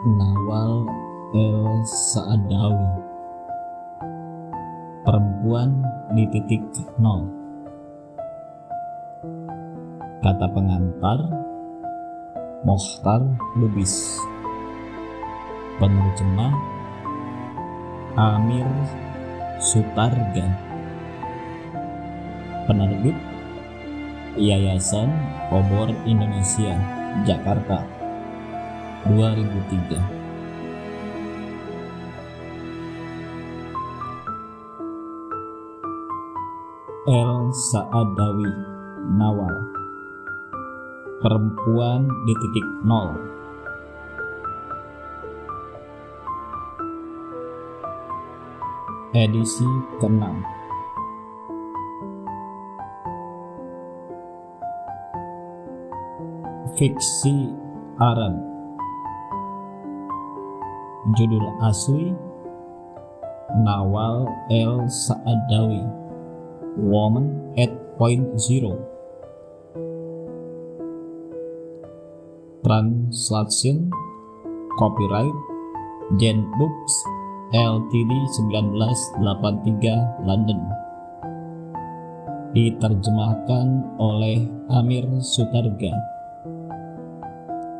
Nawal el-Saadawi, perempuan di titik nol. Kata pengantar Mokhtar Lubis. Penerjemah Amir Sutarga. Penerbit Yayasan Obor Indonesia, Jakarta, 2003. El-Saadawi Nawal, perempuan di titik nol. Edisi ke-6. Fiksi Arab. Judul asli Nawal el-Saadawi, Woman at Point Zero. Translation Copyright Jen Books Ltd 1983 London. Diterjemahkan oleh Amir Sutarga.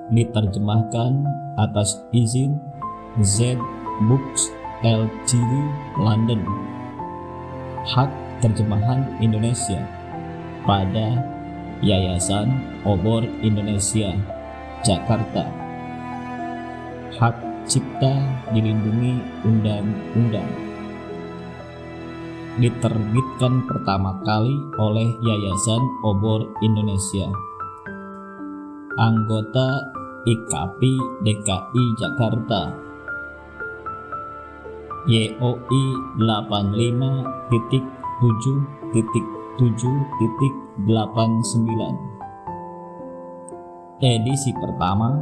Diterjemahkan atas izin Z Books Ltd London. Hak terjemahan Indonesia pada Yayasan Obor Indonesia, Jakarta. Hak cipta dilindungi undang-undang. Diterbitkan pertama kali oleh Yayasan Obor Indonesia. Anggota IKAPI DKI Jakarta. YOI 85.7.7.89. Edisi pertama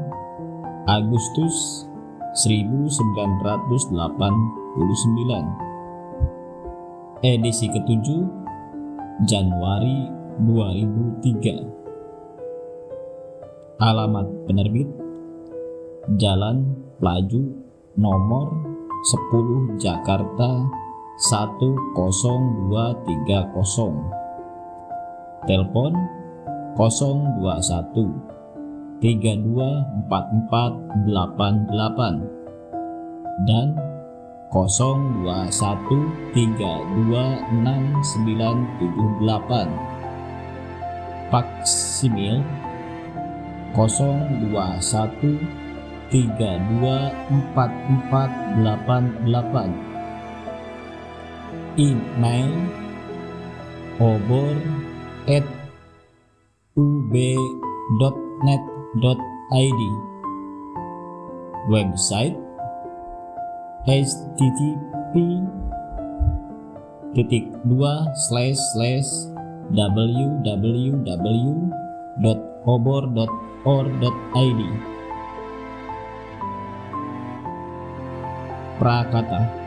Agustus 1989. Edisi ke-7 Januari 2003. Alamat penerbit Jalan Pelaju nomor 10 Jakarta 10230. Telepon 021 324488 dan 021326978. Faksimil 021324488. Email obor@ub.net.id. Website http://www.obor.or.id. Prakata.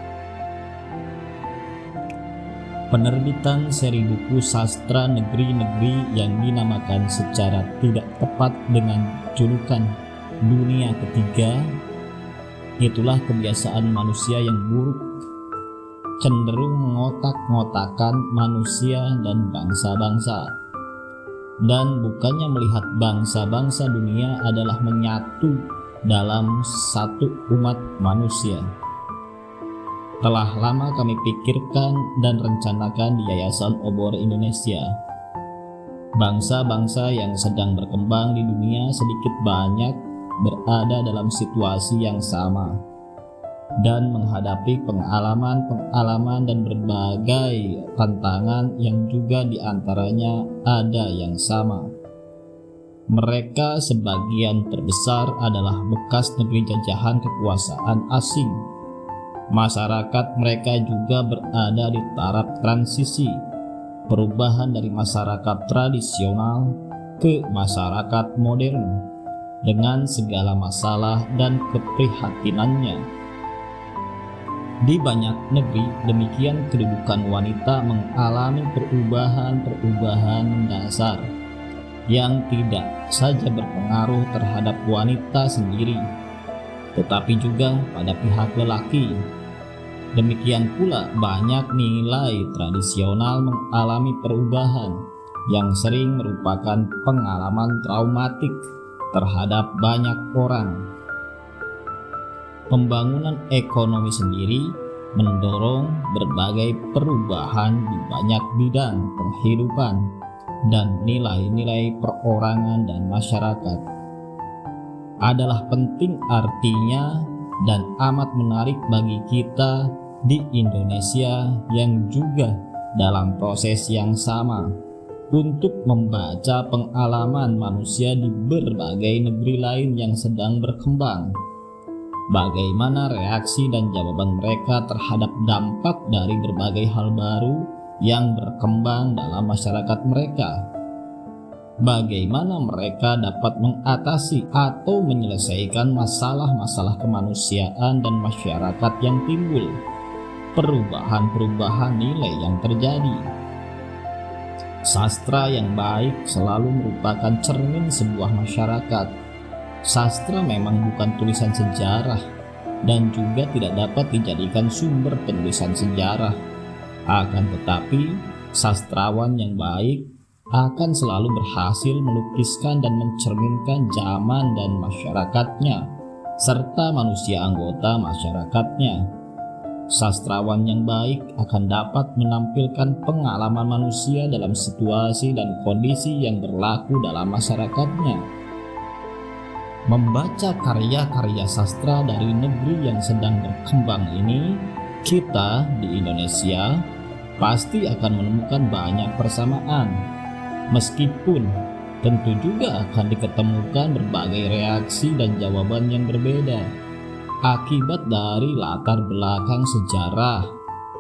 Penerbitan seri buku sastra negeri-negeri yang dinamakan secara tidak tepat dengan julukan Dunia Ketiga. Itulah kebiasaan manusia yang buruk, cenderung mengotak-ngotakan manusia dan bangsa-bangsa, dan bukannya melihat bangsa-bangsa dunia adalah menyatu dalam satu umat manusia. Telah lama kami pikirkan dan rencanakan di Yayasan Obor Indonesia. Bangsa-bangsa yang sedang berkembang di dunia sedikit banyak berada dalam situasi yang sama dan menghadapi pengalaman-pengalaman dan berbagai tantangan yang juga diantaranya ada yang sama. Mereka sebagian terbesar adalah bekas negeri jajahan kekuasaan asing. Masyarakat mereka juga berada di taraf transisi, perubahan dari masyarakat tradisional ke masyarakat modern, dengan segala masalah dan keprihatinannya. Di banyak negeri, demikian kedudukan wanita mengalami perubahan-perubahan dasar yang tidak saja berpengaruh terhadap wanita sendiri, tetapi juga pada pihak lelaki. Demikian pula banyak nilai tradisional mengalami perubahan yang sering merupakan pengalaman traumatik terhadap banyak orang. Pembangunan ekonomi sendiri mendorong berbagai perubahan di banyak bidang penghidupan dan nilai-nilai perorangan dan masyarakat. Adalah penting artinya dan amat menarik bagi kita di Indonesia yang juga dalam proses yang sama untuk membaca pengalaman manusia di berbagai negeri lain yang sedang berkembang. Bagaimana reaksi dan jawaban mereka terhadap dampak dari berbagai hal baru yang berkembang dalam masyarakat mereka. Bagaimana mereka dapat mengatasi atau menyelesaikan masalah-masalah kemanusiaan dan masyarakat yang timbul, perubahan-perubahan nilai yang terjadi. Sastra yang baik selalu merupakan cermin sebuah masyarakat. Sastra memang bukan tulisan sejarah dan juga tidak dapat dijadikan sumber penulisan sejarah. Akan tetapi, sastrawan yang baik akan selalu berhasil melukiskan dan mencerminkan zaman dan masyarakatnya, serta manusia anggota masyarakatnya. Sastrawan yang baik akan dapat menampilkan pengalaman manusia dalam situasi dan kondisi yang berlaku dalam masyarakatnya. Membaca karya-karya sastra dari negeri yang sedang berkembang ini, kita di Indonesia pasti akan menemukan banyak persamaan. Meskipun tentu juga akan diketemukan berbagai reaksi dan jawaban yang berbeda akibat dari latar belakang sejarah,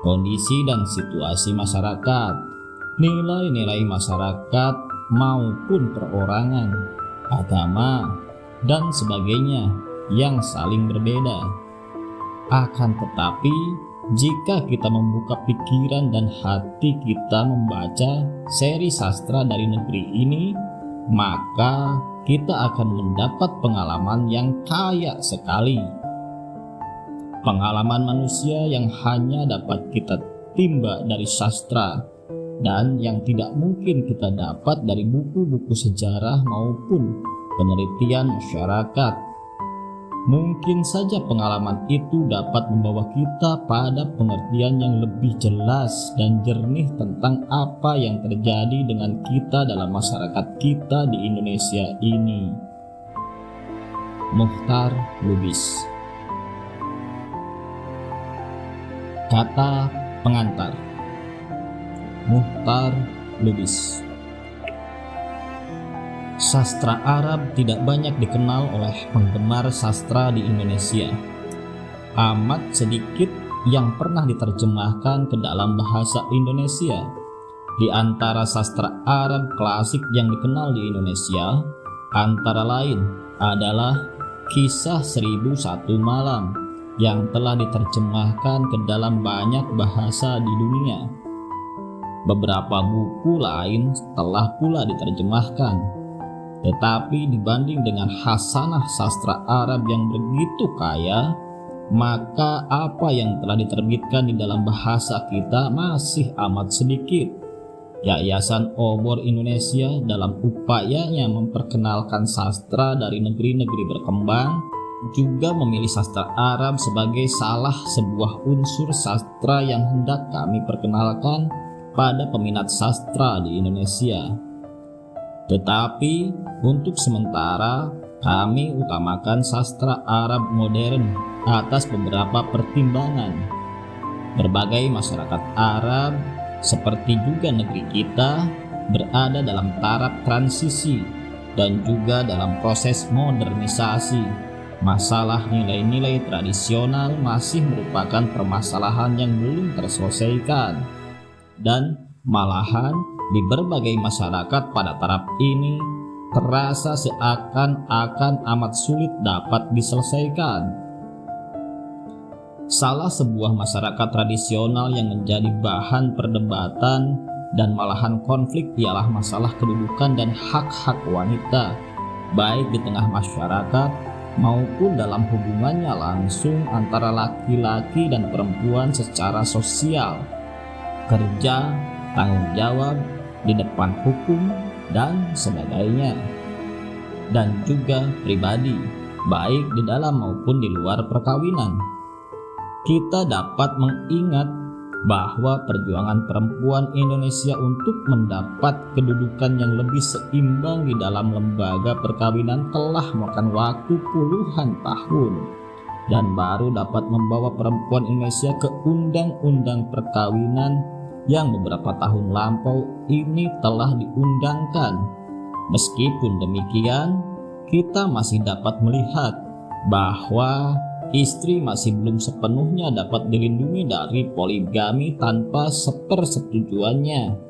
kondisi dan situasi masyarakat, nilai-nilai masyarakat maupun perorangan, agama, dan sebagainya yang saling berbeda. Akan tetapi, jika kita membuka pikiran dan hati kita membaca seri sastra dari negeri ini, maka kita akan mendapat pengalaman yang kaya sekali. Pengalaman manusia yang hanya dapat kita timba dari sastra dan yang tidak mungkin kita dapat dari buku-buku sejarah maupun penelitian masyarakat. Mungkin saja pengalaman itu dapat membawa kita pada pengertian yang lebih jelas dan jernih tentang apa yang terjadi dengan kita dalam masyarakat kita di Indonesia ini. Muchtar Lubis. Kata pengantar. Muchtar Lubis. Sastra Arab tidak banyak dikenal oleh penggemar sastra di Indonesia. Amat sedikit yang pernah diterjemahkan ke dalam bahasa Indonesia. Di antara sastra Arab klasik yang dikenal di Indonesia, antara lain adalah Kisah 1001 Malam yang telah diterjemahkan ke dalam banyak bahasa di dunia. Beberapa buku lain telah pula diterjemahkan. Tetapi dibanding dengan khasanah sastra Arab yang begitu kaya, maka apa yang telah diterbitkan di dalam bahasa kita masih amat sedikit. Yayasan Obor Indonesia dalam upayanya memperkenalkan sastra dari negeri-negeri berkembang juga memilih sastra Arab sebagai salah sebuah unsur sastra yang hendak kami perkenalkan pada peminat sastra di Indonesia. Tetapi untuk sementara kami utamakan sastra Arab modern atas beberapa pertimbangan. Berbagai masyarakat Arab seperti juga negeri kita berada dalam taraf transisi dan juga dalam proses modernisasi. Masalah nilai-nilai tradisional masih merupakan permasalahan yang belum terselesaikan, dan malahan di berbagai masyarakat pada taraf ini terasa seakan-akan amat sulit dapat diselesaikan. Salah sebuah masyarakat tradisional yang menjadi bahan perdebatan dan malahan konflik ialah masalah kedudukan dan hak-hak wanita, baik di tengah masyarakat maupun dalam hubungannya langsung antara laki-laki dan perempuan secara sosial, kerja, tanggung jawab di depan hukum, dan sebagainya. Dan juga pribadi, baik di dalam maupun di luar perkawinan. Kita dapat mengingat bahwa perjuangan perempuan Indonesia untuk mendapat kedudukan yang lebih seimbang di dalam lembaga perkawinan telah memakan waktu puluhan tahun dan baru dapat membawa perempuan Indonesia ke undang-undang perkawinan yang beberapa tahun lampau ini telah diundangkan. Meskipun demikian, kita masih dapat melihat bahwa istri masih belum sepenuhnya dapat dilindungi dari poligami tanpa sepersetujuannya.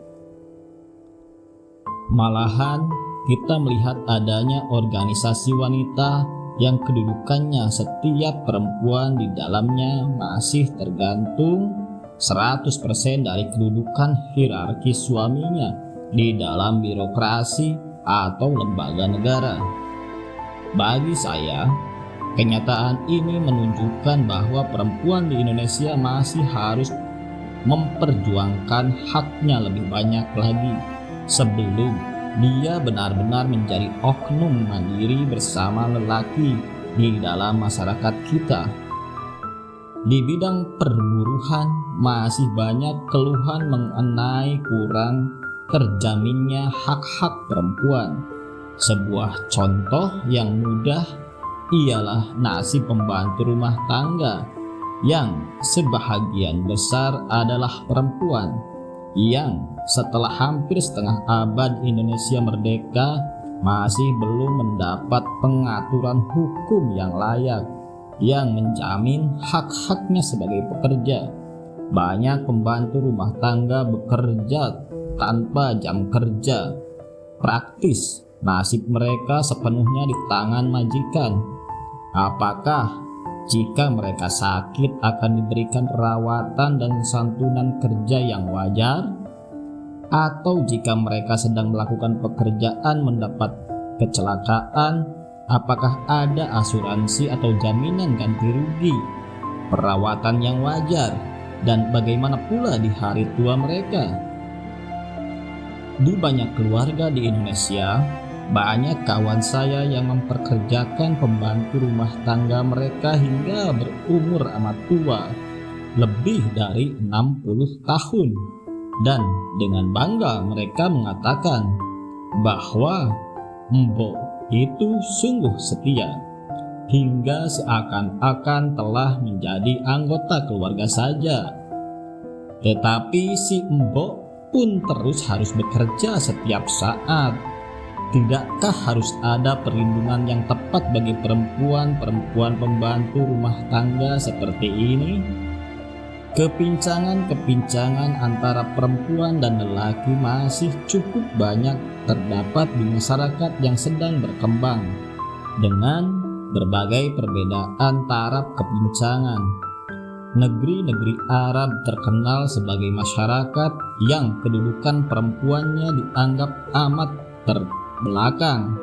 Malahan kita melihat adanya organisasi wanita yang kedudukannya setiap perempuan di dalamnya masih tergantung 100% dari kedudukan hierarki suaminya di dalam birokrasi atau lembaga negara. Bagi saya, kenyataan ini menunjukkan bahwa perempuan di Indonesia masih harus memperjuangkan haknya lebih banyak lagi sebelum dia benar-benar menjadi oknum mandiri bersama lelaki di dalam masyarakat kita. Di bidang perburuhan masih banyak keluhan mengenai kurang terjaminnya hak-hak perempuan. Sebuah contoh yang mudah ialah nasib pembantu rumah tangga yang sebahagian besar adalah perempuan yang setelah hampir setengah abad Indonesia merdeka masih belum mendapat pengaturan hukum yang layak yang menjamin hak-haknya sebagai pekerja. Banyak pembantu rumah tangga bekerja tanpa jam kerja. Praktis nasib mereka sepenuhnya di tangan majikan. Apakah jika mereka sakit akan diberikan perawatan dan santunan kerja yang wajar? Atau jika mereka sedang melakukan pekerjaan mendapat kecelakaan, apakah ada asuransi atau jaminan ganti rugi, perawatan yang wajar, dan bagaimana pula di hari tua mereka? Di banyak keluarga di Indonesia, banyak kawan saya yang memperkerjakan pembantu rumah tangga mereka hingga berumur amat tua, lebih dari 60 tahun. Dan dengan bangga mereka mengatakan bahwa mbok itu sungguh setia, hingga seakan-akan telah menjadi anggota keluarga saja. Tetapi si mbok pun terus harus bekerja setiap saat. Tidakkah harus ada perlindungan yang tepat bagi perempuan pembantu rumah tangga seperti ini? Kepincangan-kepincangan antara perempuan dan lelaki masih cukup banyak terdapat di masyarakat yang sedang berkembang dengan berbagai perbedaan taraf kepincangan. Negeri-negeri Arab terkenal sebagai masyarakat yang kedudukan perempuannya dianggap amat terbelakang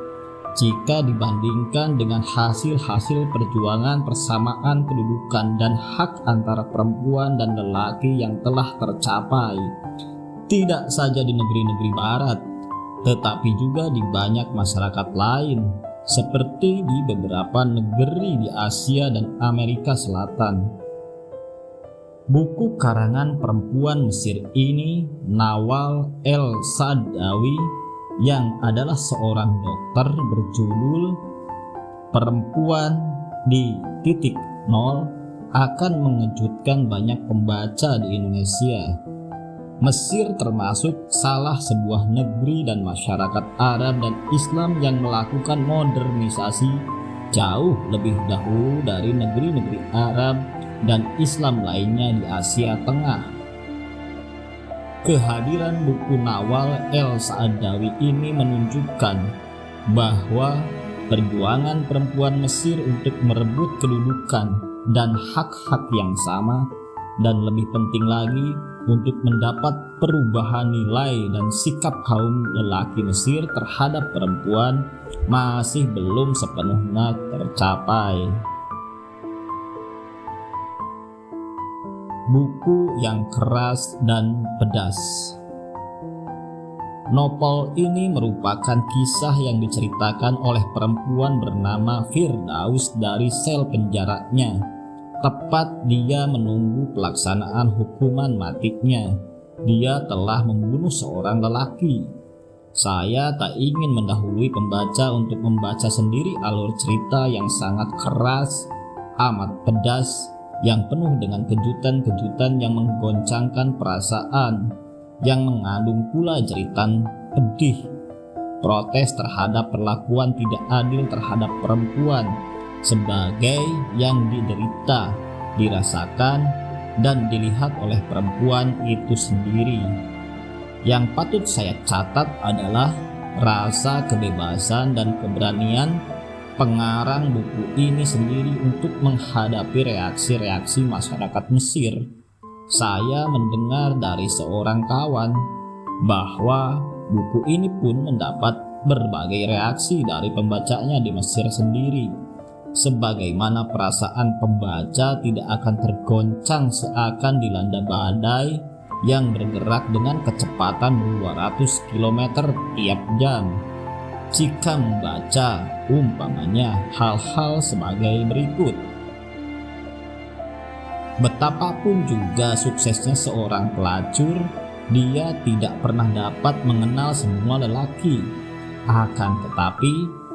jika dibandingkan dengan hasil-hasil perjuangan persamaan kedudukan dan hak antara perempuan dan lelaki yang telah tercapai. Tidak saja di negeri-negeri barat, tetapi juga di banyak masyarakat lain, seperti di beberapa negeri di Asia dan Amerika Selatan. Buku karangan perempuan Mesir ini, Nawal El-Saadawi, yang adalah seorang dokter, berjudul Perempuan di Titik Nol, akan mengejutkan banyak pembaca di Indonesia. Mesir termasuk salah sebuah negeri dan masyarakat Arab dan Islam yang melakukan modernisasi jauh lebih dahulu dari negeri-negeri Arab dan Islam lainnya di Asia Tengah. Kehadiran buku Nawal El-Saadawi ini menunjukkan bahwa perjuangan perempuan Mesir untuk merebut kedudukan dan hak-hak yang sama dan lebih penting lagi untuk mendapat perubahan nilai dan sikap kaum lelaki Mesir terhadap perempuan masih belum sepenuhnya tercapai. Buku yang keras dan pedas. Novel ini merupakan kisah yang diceritakan oleh perempuan bernama Firdaus dari sel penjaranya, tepat dia menunggu pelaksanaan hukuman matinya. Dia telah membunuh seorang lelaki. Saya tak ingin mendahului pembaca untuk membaca sendiri alur cerita yang sangat keras, amat pedas, yang penuh dengan kejutan-kejutan yang menggoncangkan perasaan, yang mengandung pula jeritan pedih, protes terhadap perlakuan tidak adil terhadap perempuan sebagai yang diderita, dirasakan, dan dilihat oleh perempuan itu sendiri. Yang patut saya catat adalah rasa kebebasan dan keberanian pengarang buku ini sendiri untuk menghadapi reaksi-reaksi masyarakat Mesir. Saya mendengar dari seorang kawan bahwa buku ini pun mendapat berbagai reaksi dari pembacanya di Mesir sendiri. Sebagaimana perasaan pembaca tidak akan tergoncang seakan dilanda badai yang bergerak dengan kecepatan 200 km tiap jam jika membaca umpamanya hal-hal sebagai berikut. Betapapun juga suksesnya seorang pelacur, dia tidak pernah dapat mengenal semua lelaki. Akan tetapi,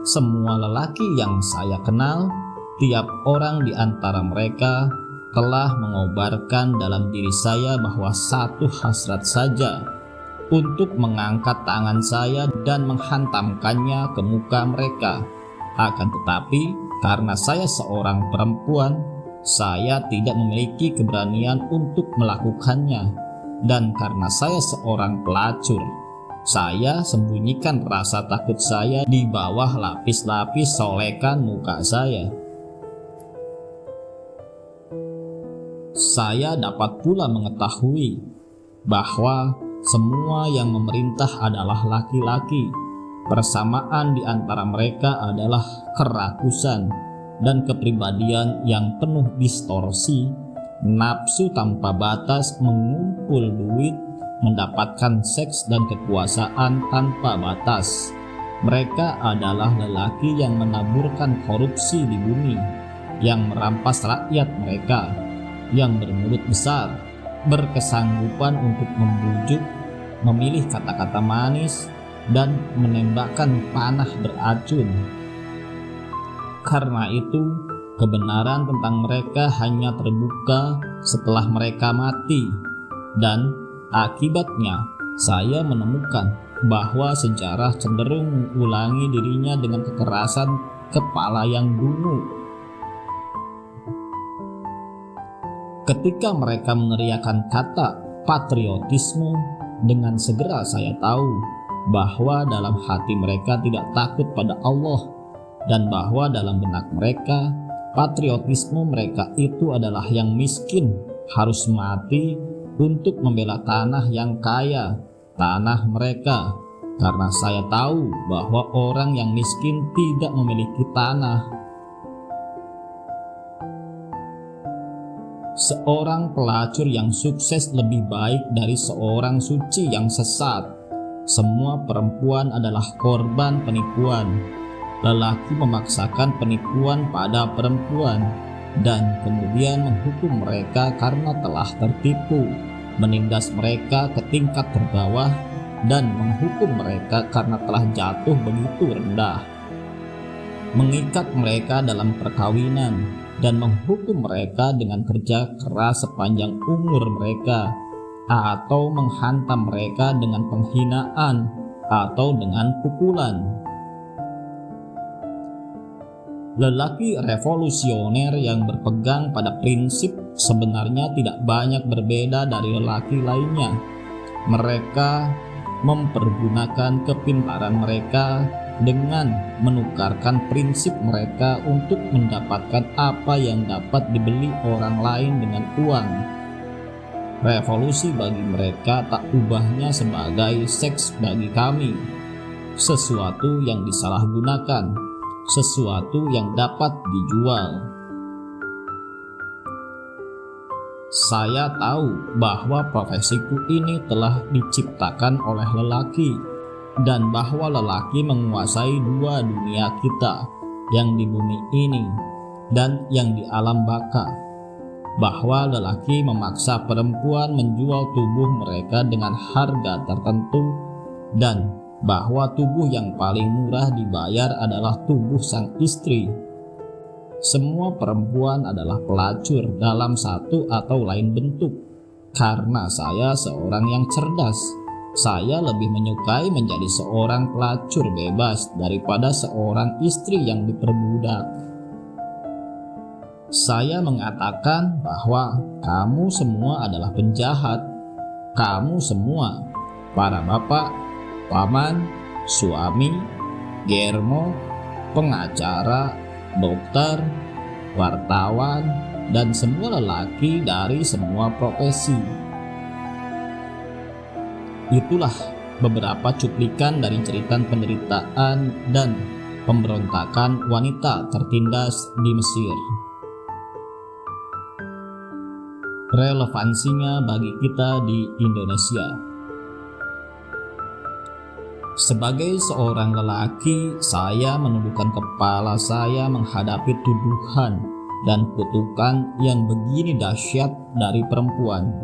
semua lelaki yang saya kenal, tiap orang di antara mereka telah mengobarkan dalam diri saya bahwa satu hasrat saja, untuk mengangkat tangan saya dan menghantamkannya ke muka mereka. Akan tetapi, karena saya seorang perempuan, saya tidak memiliki keberanian untuk melakukannya, dan karena saya seorang pelacur, saya sembunyikan rasa takut saya di bawah lapis-lapis solekan muka saya. Saya dapat pula mengetahui bahwa semua yang memerintah adalah laki-laki. Persamaan di antara mereka adalah kerakusan dan kepribadian yang penuh distorsi, nafsu tanpa batas, mengumpul duit, mendapatkan seks dan kekuasaan tanpa batas. Mereka adalah lelaki yang menaburkan korupsi di bumi, yang merampas rakyat mereka, yang bermulut besar, berkesanggupan untuk membujuk, memilih kata-kata manis, dan menembakkan panah beracun. Karena itu, kebenaran tentang mereka hanya terbuka setelah mereka mati, dan akibatnya saya menemukan bahwa sejarah cenderung mengulangi dirinya dengan kekerasan kepala yang dungu. Ketika mereka meneriakkan kata patriotisme, dengan segera saya tahu bahwa dalam hati mereka tidak takut pada Allah, dan bahwa dalam benak mereka, patriotisme mereka itu adalah yang miskin harus mati untuk membela tanah yang kaya, tanah mereka. Karena saya tahu bahwa orang yang miskin tidak memiliki tanah. Seorang pelacur yang sukses lebih baik dari seorang suci yang sesat. Semua perempuan adalah korban penipuan. Lelaki memaksakan penipuan pada perempuan dan kemudian menghukum mereka karena telah tertipu, menindas mereka ke tingkat terbawah, dan menghukum mereka karena telah jatuh begitu rendah, mengikat mereka dalam perkawinan, dan menghukum mereka dengan kerja keras sepanjang umur mereka, atau menghantam mereka dengan penghinaan atau dengan pukulan. Lelaki revolusioner yang berpegang pada prinsip sebenarnya tidak banyak berbeda dari lelaki lainnya. Mereka mempergunakan kepintaran mereka dengan menukarkan prinsip mereka untuk mendapatkan apa yang dapat dibeli orang lain dengan uang. Revolusi bagi mereka tak ubahnya sebagai seks bagi kami, sesuatu yang disalahgunakan, sesuatu yang dapat dijual. Saya tahu bahwa profesiku ini telah diciptakan oleh lelaki, dan bahwa lelaki menguasai dua dunia kita, yang di bumi ini dan yang di alam baka. Bahwa lelaki memaksa perempuan menjual tubuh mereka dengan harga tertentu, dan bahwa tubuh yang paling murah dibayar adalah tubuh sang istri. Semua perempuan adalah pelacur dalam satu atau lain bentuk. Karena saya seorang yang cerdas, saya lebih menyukai menjadi seorang pelacur bebas daripada seorang istri yang diperbudak. Saya mengatakan bahwa kamu semua adalah penjahat. Kamu semua, para bapak, paman, suami, germo, pengacara, dokter, wartawan, dan semua lelaki dari semua profesi. Itulah beberapa cuplikan dari cerita penderitaan dan pemberontakan wanita tertindas di Mesir. Relevansinya bagi kita di Indonesia. Sebagai seorang lelaki, saya menundukkan kepala saya menghadapi tuduhan dan kutukan yang begini dahsyat dari perempuan.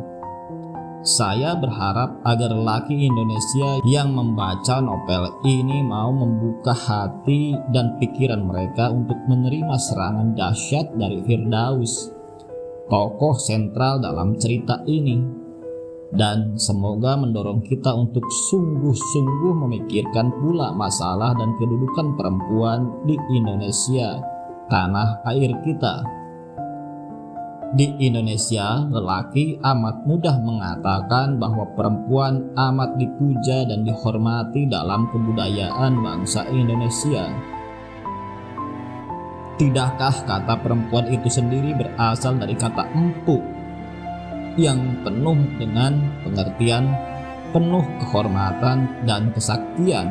Saya berharap agar lelaki Indonesia yang membaca novel ini mau membuka hati dan pikiran mereka untuk menerima serangan dahsyat dari Firdaus, tokoh sentral dalam cerita ini. Dan semoga mendorong kita untuk sungguh-sungguh memikirkan pula masalah dan kedudukan perempuan di Indonesia, tanah air kita. Di Indonesia, lelaki amat mudah mengatakan bahwa perempuan amat dipuja dan dihormati dalam kebudayaan bangsa Indonesia. Tidakkah kata perempuan itu sendiri berasal dari kata empuk, yang penuh dengan pengertian, penuh kehormatan dan kesaktian?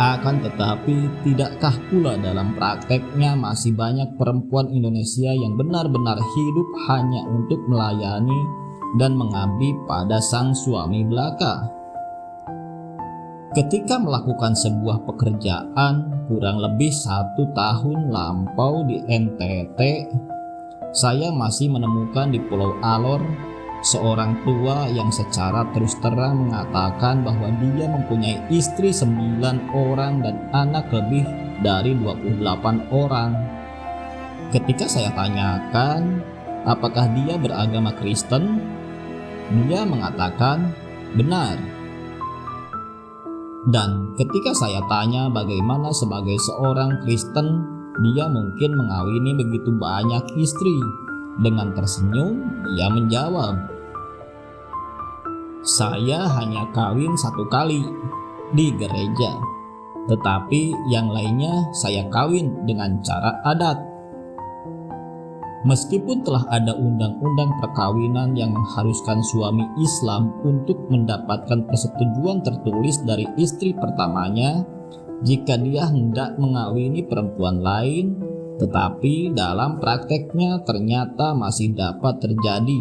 Akan tetapi, tidakkah pula dalam prakteknya masih banyak perempuan Indonesia yang benar-benar hidup hanya untuk melayani dan mengabdi pada sang suami belaka? Ketika melakukan sebuah pekerjaan kurang lebih 1 tahun lampau di NTT, saya masih menemukan di Pulau Alor seorang tua yang secara terus terang mengatakan bahwa dia mempunyai istri 9 orang dan anak lebih dari 28 orang. Ketika saya tanyakan apakah dia beragama Kristen, dia mengatakan benar. Dan ketika saya tanya bagaimana sebagai seorang Kristen dia mungkin mengawini begitu banyak istri, dengan tersenyum dia menjawab, "Saya hanya kawin 1 kali di gereja, tetapi yang lainnya saya kawin dengan cara adat." Meskipun telah ada undang-undang perkawinan yang mengharuskan suami Islam untuk mendapatkan persetujuan tertulis dari istri pertamanya jika dia hendak mengawini perempuan lain, tetapi dalam prakteknya ternyata masih dapat terjadi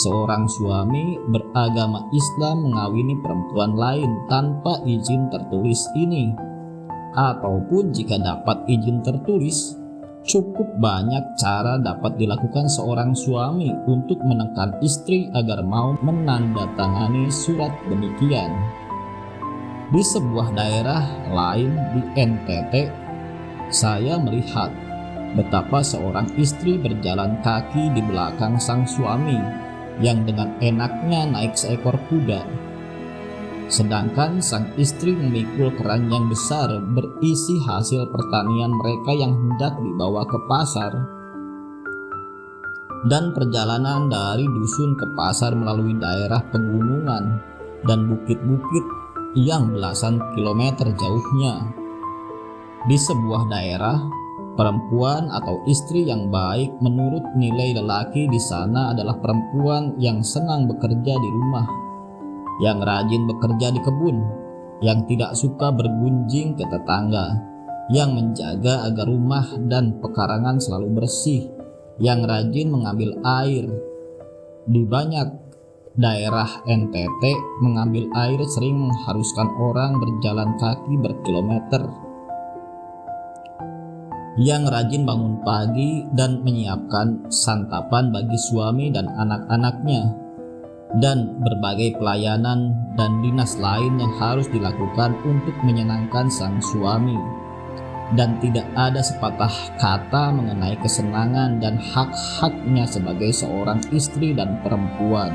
seorang suami beragama Islam mengawini perempuan lain tanpa izin tertulis ini. Ataupun jika dapat izin tertulis, cukup banyak cara dapat dilakukan seorang suami untuk menekan istri agar mau menandatangani surat demikian. Di sebuah daerah lain di NTT, saya melihat betapa seorang istri berjalan kaki di belakang sang suami yang dengan enaknya naik seekor kuda, sedangkan sang istri memikul keranjang besar berisi hasil pertanian mereka yang hendak dibawa ke pasar. Dan perjalanan dari dusun ke pasar melalui daerah pegunungan dan bukit-bukit yang belasan kilometer jauhnya. Di sebuah daerah, Perempuan atau istri yang baik menurut nilai lelaki di sana adalah perempuan yang senang bekerja di rumah, yang rajin bekerja di kebun, yang tidak suka bergunjing ke tetangga, yang menjaga agar rumah dan pekarangan selalu bersih, yang rajin mengambil air. Di banyak daerah NTT, mengambil air sering mengharuskan orang berjalan kaki berkilometer, yang rajin bangun pagi dan menyiapkan santapan bagi suami dan anak-anaknya, dan berbagai pelayanan dan dinas lain yang harus dilakukan untuk menyenangkan sang suami. Dan tidak ada sepatah kata mengenai kesenangan dan hak-haknya sebagai seorang istri dan perempuan.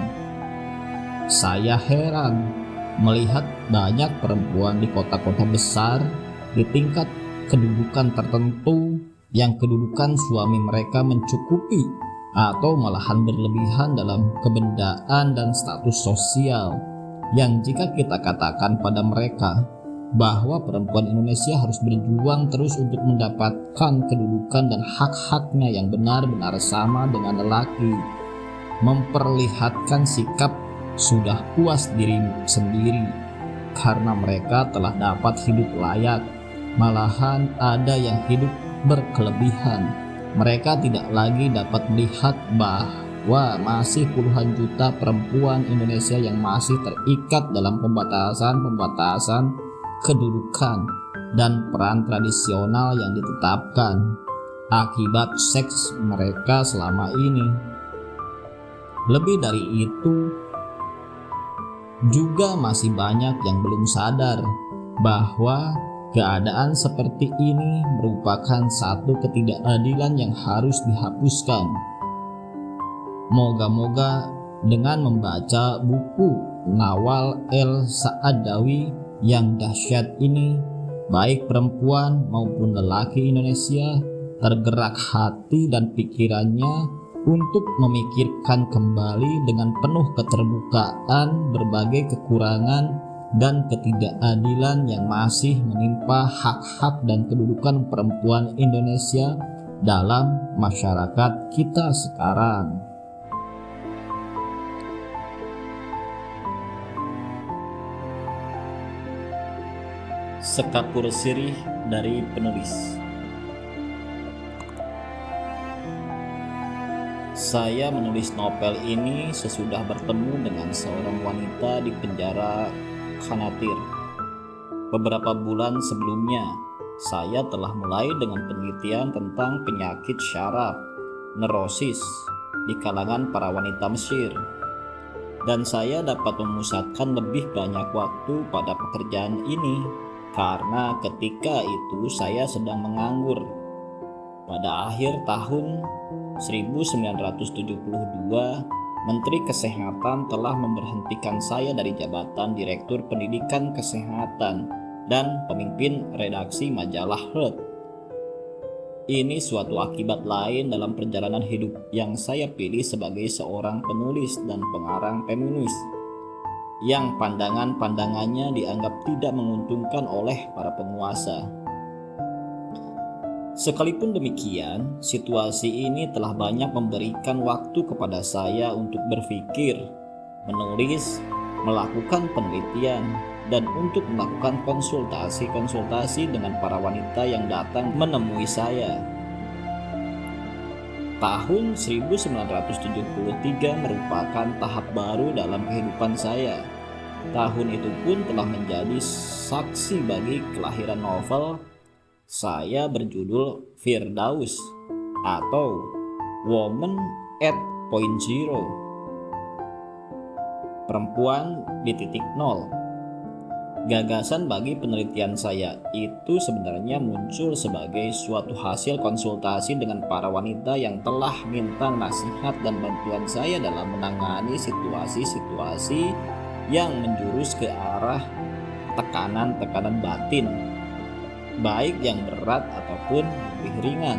Saya heran melihat banyak perempuan di kota-kota besar di tingkat kedudukan tertentu yang kedudukan suami mereka mencukupi atau malahan berlebihan dalam kebendaan dan status sosial, yang jika kita katakan pada mereka bahwa perempuan Indonesia harus berjuang terus untuk mendapatkan kedudukan dan hak-haknya yang benar-benar sama dengan lelaki, memperlihatkan sikap sudah puas diri sendiri karena mereka telah dapat hidup layak. Malahan ada yang hidup berkelebihan. Mereka tidak lagi dapat melihat bahwa masih puluhan juta perempuan Indonesia yang masih terikat dalam pembatasan kedudukan dan peran tradisional yang ditetapkan akibat seks mereka selama ini. Lebih dari itu, juga masih banyak yang belum sadar bahwa keadaan seperti ini merupakan satu ketidakadilan yang harus dihapuskan. Moga-moga dengan membaca buku Nawal El-Sa'adawi yang dahsyat ini, baik perempuan maupun lelaki Indonesia tergerak hati dan pikirannya untuk memikirkan kembali dengan penuh keterbukaan berbagai kekurangan dan ketidakadilan yang masih menimpa hak-hak dan kedudukan perempuan Indonesia dalam masyarakat kita sekarang. Sekapur sirih dari penulis. Saya menulis novel ini sesudah bertemu dengan seorang wanita di penjara Kanatir. Beberapa bulan sebelumnya, saya telah mulai dengan penelitian tentang penyakit syaraf, neurosis, di kalangan para wanita Mesir. Dan saya dapat memusatkan lebih banyak waktu pada pekerjaan ini karena ketika itu saya sedang menganggur. Pada akhir tahun 1972, Menteri Kesehatan telah memberhentikan saya dari jabatan Direktur Pendidikan Kesehatan dan pemimpin redaksi majalah Health. Ini suatu akibat lain dalam perjalanan hidup yang saya pilih sebagai seorang penulis dan pengarang feminis, yang pandangan-pandangannya dianggap tidak menguntungkan oleh para penguasa. Sekalipun demikian, situasi ini telah banyak memberikan waktu kepada saya untuk berpikir, menulis, melakukan penelitian, dan untuk melakukan konsultasi dengan para wanita yang datang menemui saya. Tahun 1973 merupakan tahap baru dalam kehidupan saya. Tahun itu pun telah menjadi saksi bagi kelahiran novel saya berjudul Firdaus atau Woman at Point Zero, perempuan di titik nol. Gagasan bagi penelitian saya itu sebenarnya muncul sebagai suatu hasil konsultasi dengan para wanita yang telah minta nasihat dan bantuan saya dalam menangani situasi-situasi yang menjurus ke arah tekanan-tekanan batin, baik yang berat ataupun lebih ringan.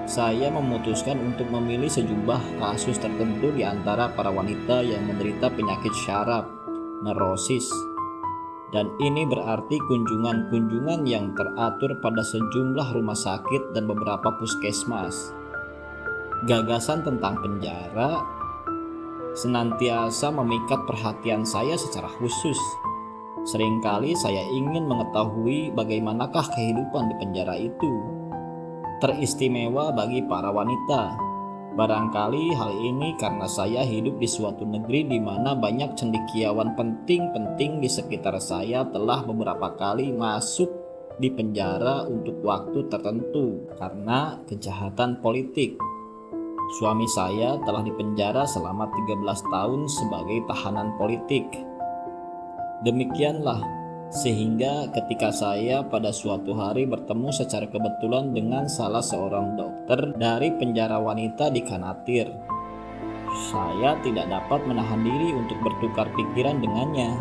Saya memutuskan untuk memilih sejumlah kasus tertentu di antara para wanita yang menderita penyakit syaraf, neurosis, dan ini berarti kunjungan-kunjungan yang teratur pada sejumlah rumah sakit dan beberapa puskesmas. Gagasan tentang penjara senantiasa memikat perhatian saya secara khusus. Seringkali saya ingin mengetahui bagaimanakah kehidupan di penjara itu, teristimewa bagi para wanita. Barangkali hal ini karena saya hidup di suatu negeri di mana banyak cendekiawan penting-penting di sekitar saya telah beberapa kali masuk di penjara untuk waktu tertentu karena kejahatan politik. Suami saya telah dipenjara selama 13 tahun sebagai tahanan politik. Demikianlah, sehingga ketika saya pada suatu hari bertemu secara kebetulan dengan salah seorang dokter dari penjara wanita di Kanatir, saya tidak dapat menahan diri untuk bertukar pikiran dengannya.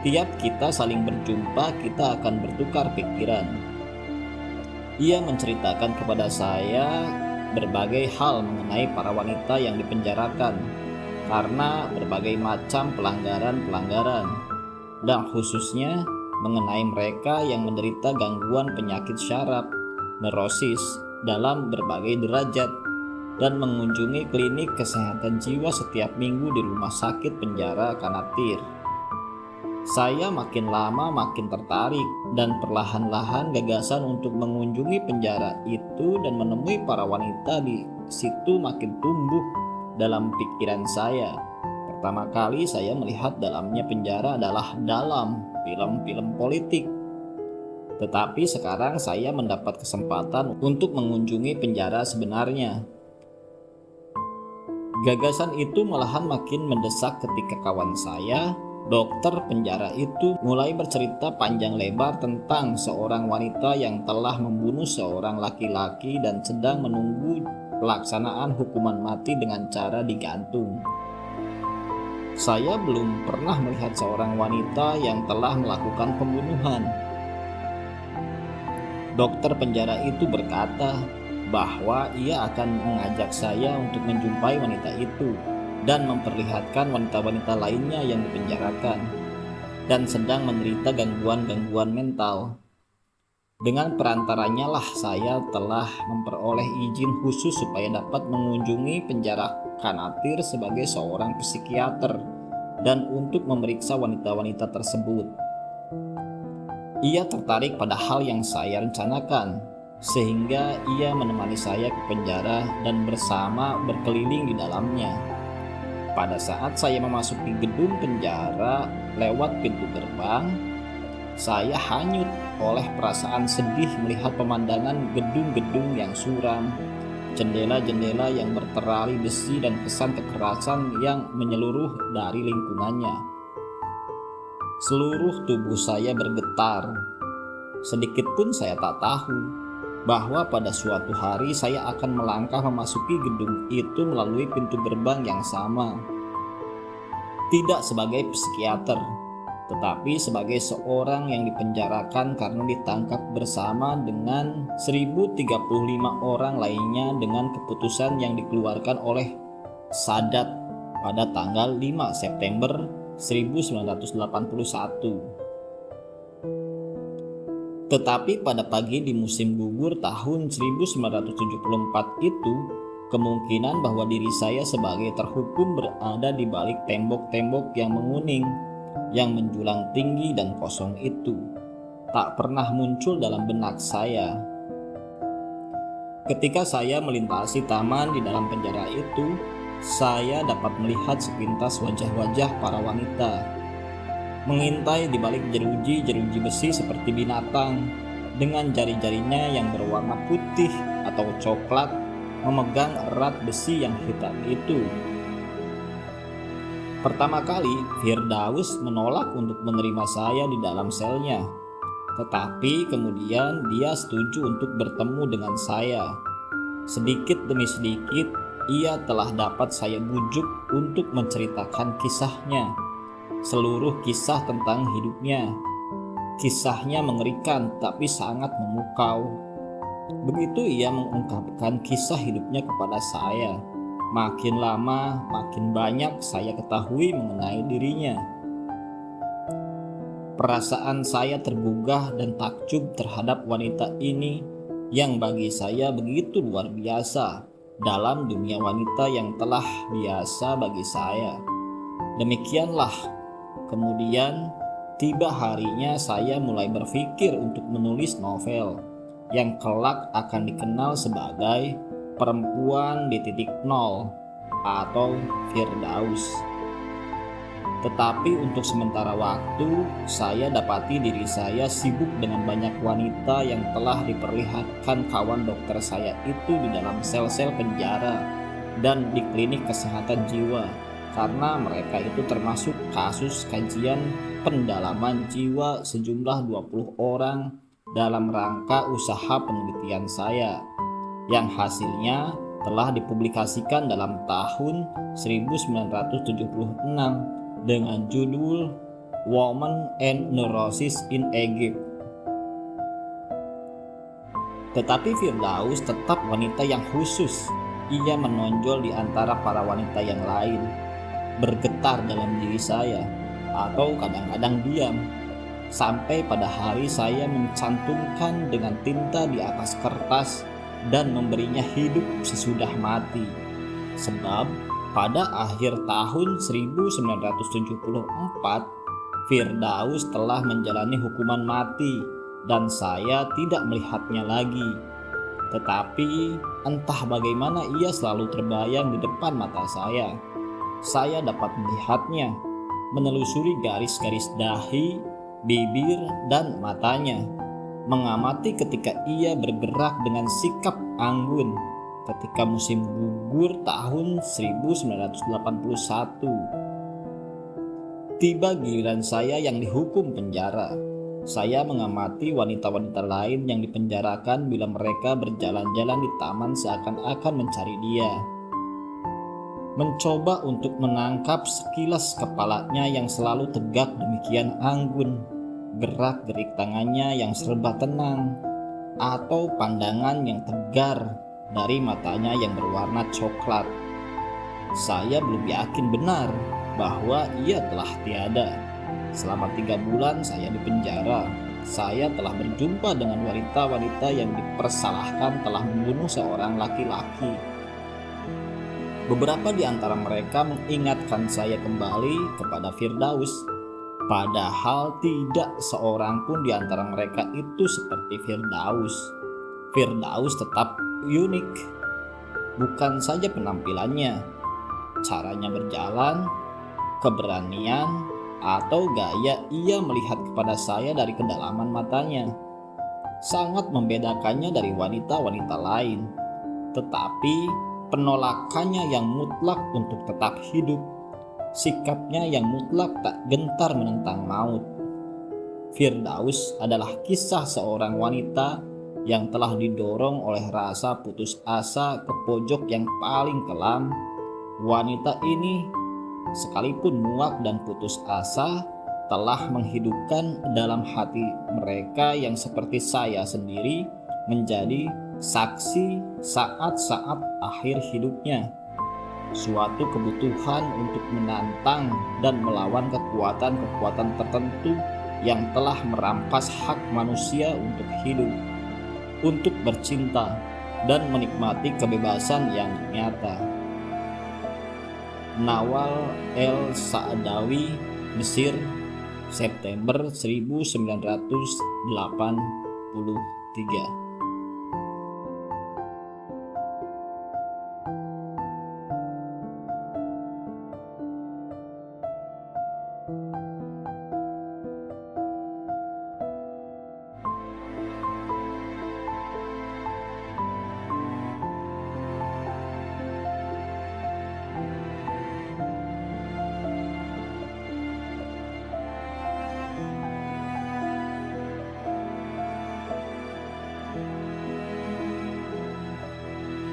Tiap kita saling berjumpa, kita akan bertukar pikiran. Ia menceritakan kepada saya berbagai hal mengenai para wanita yang dipenjarakan karena berbagai macam pelanggaran-pelanggaran, dan khususnya mengenai mereka yang menderita gangguan penyakit syaraf, neurosis dalam berbagai derajat, dan mengunjungi klinik kesehatan jiwa setiap minggu di rumah sakit penjara Kanatir. Saya makin lama makin tertarik, dan perlahan-lahan gagasan untuk mengunjungi penjara itu dan menemui para wanita di situ makin tumbuh dalam pikiran saya. Pertama kali saya melihat dalamnya penjara adalah dalam film-film politik. Tetapi sekarang saya mendapat kesempatan untuk mengunjungi penjara sebenarnya. Gagasan itu malahan makin mendesak ketika kawan saya, dokter penjara itu, mulai bercerita panjang lebar tentang seorang wanita yang telah membunuh seorang laki-laki dan sedang menunggu pelaksanaan hukuman mati dengan cara digantung. Saya belum pernah melihat seorang wanita yang telah melakukan pembunuhan. Dokter penjara itu berkata bahwa ia akan mengajak saya untuk menjumpai wanita itu dan memperlihatkan wanita-wanita lainnya yang dipenjarakan dan sedang menderita gangguan-gangguan mental. Dengan perantaranya lah saya telah memperoleh izin khusus supaya dapat mengunjungi penjara Kanatir sebagai seorang psikiater dan untuk memeriksa wanita-wanita tersebut. Ia tertarik pada hal yang saya rencanakan, sehingga ia menemani saya ke penjara dan bersama berkeliling di dalamnya. Pada saat saya memasuki gedung penjara lewat pintu gerbang, saya hanyut oleh perasaan sedih melihat pemandangan gedung-gedung yang suram, jendela-jendela yang berterali besi, dan kesan kekerasan yang menyeluruh dari lingkungannya. Seluruh tubuh saya bergetar. Sedikit pun saya tak tahu bahwa pada suatu hari saya akan melangkah memasuki gedung itu melalui pintu gerbang yang sama. Tidak sebagai psikiater, tetapi sebagai seorang yang dipenjarakan karena ditangkap bersama dengan 1035 orang lainnya dengan keputusan yang dikeluarkan oleh Sadat pada tanggal 5 September 1981. Tetapi pada pagi di musim gugur tahun 1974 itu, kemungkinan bahwa diri saya sebagai terhukum berada di balik tembok-tembok yang menguning, yang menjulang tinggi dan kosong itu, tak pernah muncul dalam benak saya. Ketika saya melintasi taman di dalam penjara itu, saya dapat melihat sepintas wajah-wajah para wanita mengintai di balik jeruji-jeruji besi seperti binatang, dengan jari-jarinya yang berwarna putih atau coklat memegang erat besi yang hitam itu. Pertama kali, Firdaus menolak untuk menerima saya di dalam selnya, tetapi kemudian dia setuju untuk bertemu dengan saya. Sedikit demi sedikit, ia telah dapat saya bujuk untuk menceritakan kisahnya, seluruh kisah tentang hidupnya. Kisahnya mengerikan tapi sangat memukau. Begitu ia mengungkapkan kisah hidupnya kepada saya, makin lama makin banyak saya ketahui mengenai dirinya. Perasaan saya tergugah dan takjub terhadap wanita ini yang bagi saya begitu luar biasa dalam dunia wanita yang telah biasa bagi saya. Demikianlah, kemudian tiba harinya saya mulai berpikir untuk menulis novel yang kelak akan dikenal sebagai Perempuan di Titik Nol atau Firdaus. Tetapi untuk sementara waktu, saya dapati diri saya sibuk dengan banyak wanita yang telah diperlihatkan kawan dokter saya itu di dalam sel-sel penjara dan di klinik kesehatan jiwa, karena mereka itu termasuk kasus kajian pendalaman jiwa sejumlah 20 orang dalam rangka usaha penelitian saya, yang hasilnya telah dipublikasikan dalam tahun 1976 dengan judul Women and Neurosis in Egypt. Tetapi Firdaus tetap wanita yang khusus. Ia menonjol di antara para wanita yang lain, bergetar dalam diri saya, atau kadang-kadang diam, sampai pada hari saya mencantumkan dengan tinta di atas kertas dan memberinya hidup sesudah mati. Sebab pada akhir tahun 1974, Firdaus telah menjalani hukuman mati dan saya tidak melihatnya lagi. Tetapi entah bagaimana ia selalu terbayang di depan mata saya. Saya dapat melihatnya menelusuri garis-garis dahi, bibir, dan matanya, mengamati ketika ia bergerak dengan sikap anggun ketika musim gugur tahun 1981. Tiba giliran saya yang dihukum penjara. Saya mengamati wanita-wanita lain yang dipenjarakan bila mereka berjalan-jalan di taman seakan-akan mencari dia. Mencoba untuk menangkap sekilas kepalanya yang selalu tegak demikian anggun, gerak-gerik tangannya yang serba tenang, atau pandangan yang tegar dari matanya yang berwarna coklat. Saya belum yakin benar bahwa ia telah tiada. Selama 3 bulan saya di penjara, saya telah berjumpa dengan wanita-wanita yang dipersalahkan telah membunuh seorang laki-laki. Beberapa di antara mereka mengingatkan saya kembali kepada Firdaus, padahal tidak seorang pun di antara mereka itu seperti Firdaus. Firdaus tetap unik, bukan saja penampilannya, caranya berjalan, keberanian, atau gaya ia melihat kepada saya dari kedalaman matanya sangat membedakannya dari wanita-wanita lain. Tetapi penolakannya yang mutlak untuk tetap hidup, sikapnya yang mutlak tak gentar menentang maut. Firdaus adalah kisah seorang wanita yang telah didorong oleh rasa putus asa ke pojok yang paling kelam. Wanita ini, sekalipun muak dan putus asa, telah menghidupkan dalam hati mereka yang seperti saya sendiri menjadi saksi saat-saat akhir hidupnya. Suatu kebutuhan untuk menantang dan melawan kekuatan-kekuatan tertentu yang telah merampas hak manusia untuk hidup, untuk bercinta, dan menikmati kebebasan yang nyata. Nawal El-Saadawi, Mesir, September 1983.